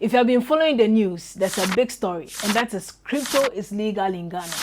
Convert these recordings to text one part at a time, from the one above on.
If you have been following the news, there's a big story, and that is crypto is legal in Ghana.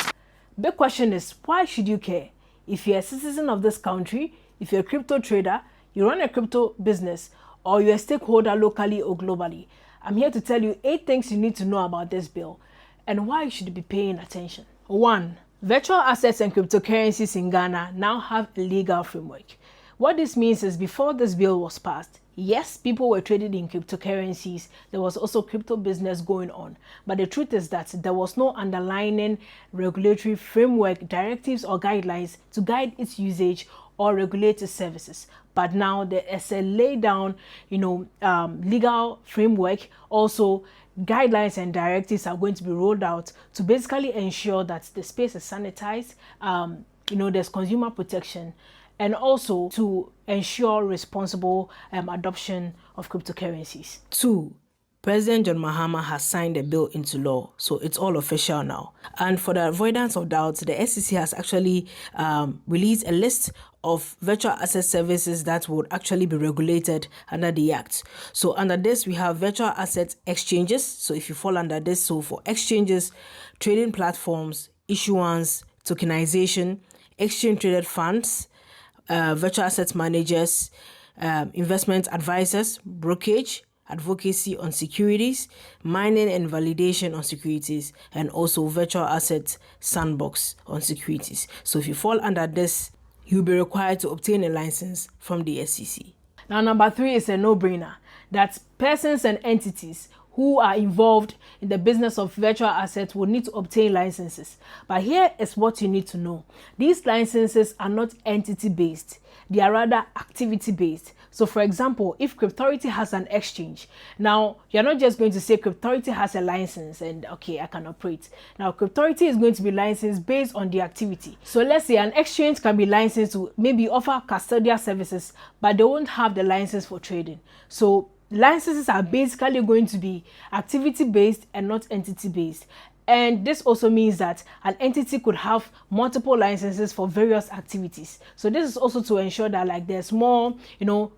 Big question is, why should you care? If you're a citizen of this country, if you're a crypto trader, you run a crypto business, or you're a stakeholder locally or globally, I'm here to tell you 8 things you need to know about this bill and why you should be paying attention. 1. Virtual assets and cryptocurrencies in Ghana now have a legal framework. What this means is before this bill was passed, yes, people were trading in cryptocurrencies. There was also crypto business going on. But the truth is that there was no underlying regulatory framework, directives or guidelines to guide its usage or regulate its services. But now there is a laid down, legal framework. Also, guidelines and directives are going to be rolled out to basically ensure that the space is sanitized. There's consumer protection, and also to ensure responsible adoption of cryptocurrencies. 2. President John Mahama has signed the bill into law, so it's all official now. And for the avoidance of doubt, the SEC has actually released a list of virtual asset services that would actually be regulated under the Act. So under this, we have virtual asset exchanges. So if you fall under this, so for exchanges, trading platforms, issuance, tokenization, exchange-traded funds, virtual asset managers, investment advisors, brokerage, advocacy on securities, mining and validation on securities, and also virtual asset sandbox on securities. So if you fall under this, you'll be required to obtain a license from the SEC. Now, number 3 is a no-brainer. That persons and entities who are involved in the business of virtual assets will need to obtain licenses. But here is what you need to know. These licenses are not entity-based. They are rather activity-based. So for example, if Cryptority has an exchange, now you're not just going to say Cryptority has a license and okay, I can operate. Now Cryptority is going to be licensed based on the activity. So let's say an exchange can be licensed to maybe offer custodial services, but they won't have the license for trading. So licenses are basically going to be activity-based and not entity-based. And this also means that an entity could have multiple licenses for various activities. So this is also to ensure that there's more,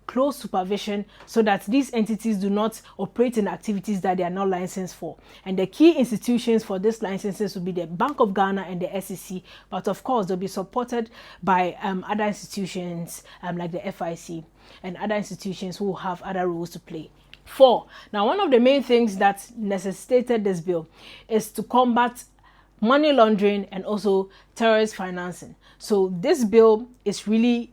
close supervision so that these entities do not operate in activities that they are not licensed for. And the key institutions for these licenses will be the Bank of Ghana and the SEC. But of course, they'll be supported by other institutions like the FIC and other institutions who have other roles to play. 4. Now, one of the main things that necessitated this bill is to combat money laundering and also terrorist financing. So this bill is really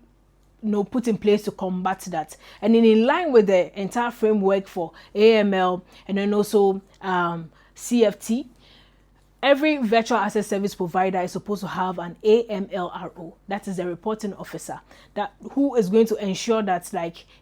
put in place to combat that. And in line with the entire framework for AML and then also CFT, every virtual asset service provider is supposed to have an AMLRO, that is the reporting officer, who is going to ensure that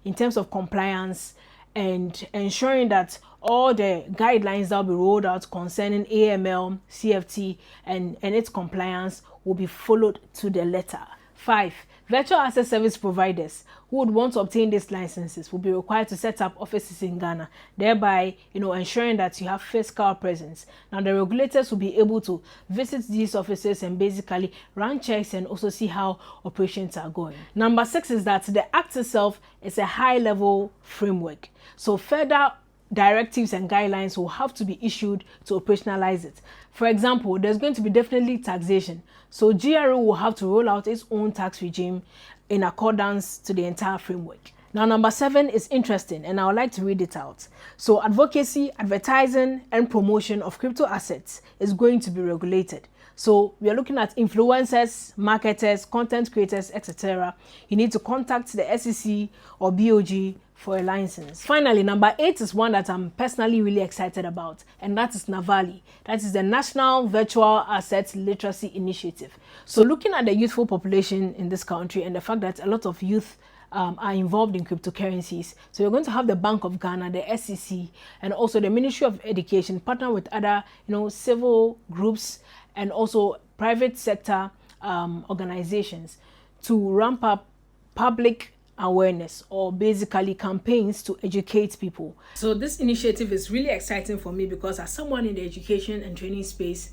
in terms of compliance and ensuring that all the guidelines that will be rolled out concerning AML, CFT, and its compliance will be followed to the letter. 5. Virtual asset service providers who would want to obtain these licenses will be required to set up offices in Ghana, thereby, ensuring that you have physical presence. Now, the regulators will be able to visit these offices and basically run checks and also see how operations are going. Number 6 is that the Act itself is a high-level framework. So further directives and guidelines will have to be issued to operationalize it. For example, there's going to be definitely taxation. So GRO will have to roll out its own tax regime in accordance to the entire framework. Now, number 7 is interesting, and I would like to read it out. So advocacy, advertising, and promotion of crypto assets is going to be regulated. So we are looking at influencers, marketers, content creators, etc. You need to contact the SEC or BOG for a license. Finally, number 8 is one that I'm personally really excited about, and that is NAVALI. That is the National Virtual Assets Literacy Initiative. So looking at the youthful population in this country and the fact that a lot of youth are involved in cryptocurrencies. So you're going to have the Bank of Ghana, the SEC, and also the Ministry of Education partner with other, civil groups and also private sector organizations to ramp up public awareness, or basically campaigns to educate people. So this initiative is really exciting for me because as someone in the education and training space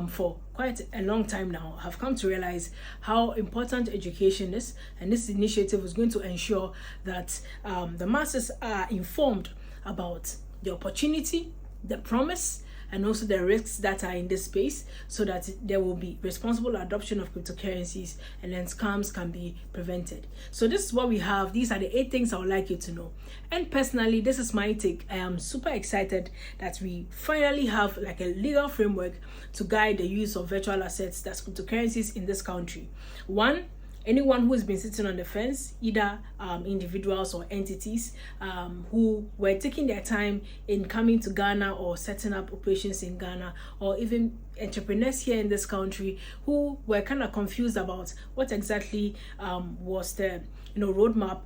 for quite a long time now, I have come to realize how important education is, and this initiative is going to ensure that the masses are informed about the opportunity, the promise, and also the risks that are in this space, so that there will be responsible adoption of cryptocurrencies and then scams can be prevented. So this is what we have. These are the 8 things I would like you to know. And personally, this is my take. I am super excited that we finally have like a legal framework to guide the use of virtual assets, that's cryptocurrencies, in this country. One, anyone who has been sitting on the fence, either individuals or entities who were taking their time in coming to Ghana or setting up operations in Ghana, or even entrepreneurs here in this country who were kind of confused about what exactly was the roadmap,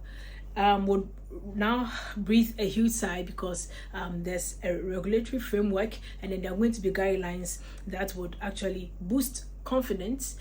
would now breathe a huge sigh, because there's a regulatory framework, and then there are going to be guidelines that would actually boost confidence,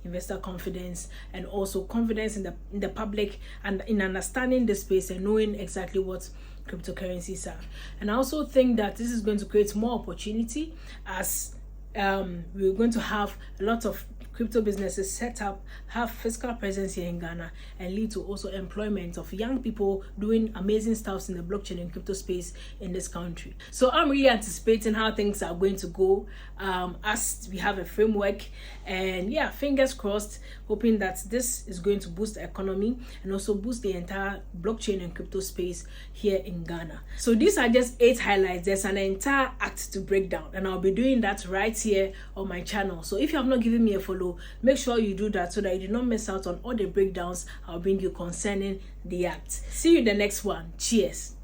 investor confidence, and also confidence in the public, and in understanding the space and knowing exactly what cryptocurrencies are. And I also think that this is going to create more opportunity, as we're going to have a lot of crypto businesses set up, have physical presence here in Ghana, and lead to also employment of young people doing amazing stuff in the blockchain and crypto space in this country. So I'm really anticipating how things are going to go as we have a framework, and yeah, fingers crossed, hoping that this is going to boost the economy and also boost the entire blockchain and crypto space here in Ghana. So these are just 8 highlights. There's an entire act to break down, and I'll be doing that right here on my channel. So if you have not given me a follow, make sure you do that so that you do not miss out on all the breakdowns I'll bring you concerning the act. See you in the next one. Cheers.